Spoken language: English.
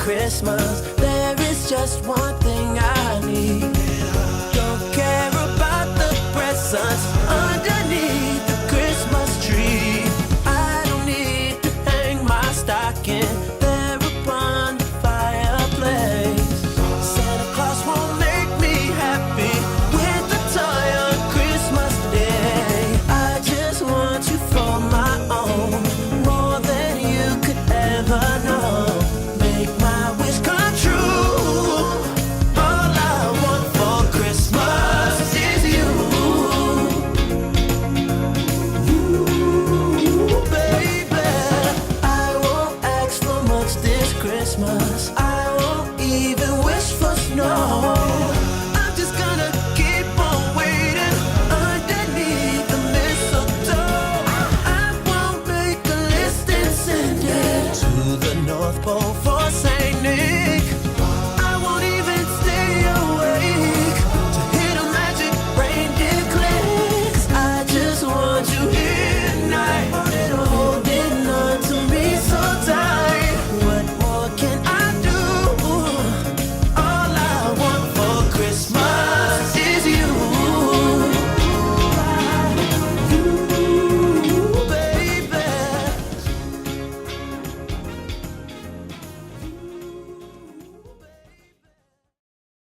Christmas, there is just one thing I need. Don't care about the presents underneath the Christmas tree. I don't need to hang my stocking there upon the fireplace. Santa Claus won't make me happy with a toy on Christmas Day. I just want you for my own, more than you could ever know. Make my wish come true. All I want for Christmas is you. Ooh, baby, I won't ask for much this Christmas. I won't even wish for snow. I'm just gonna keep on waiting underneath the mistletoe. I won't make a list and send it to the North Pole for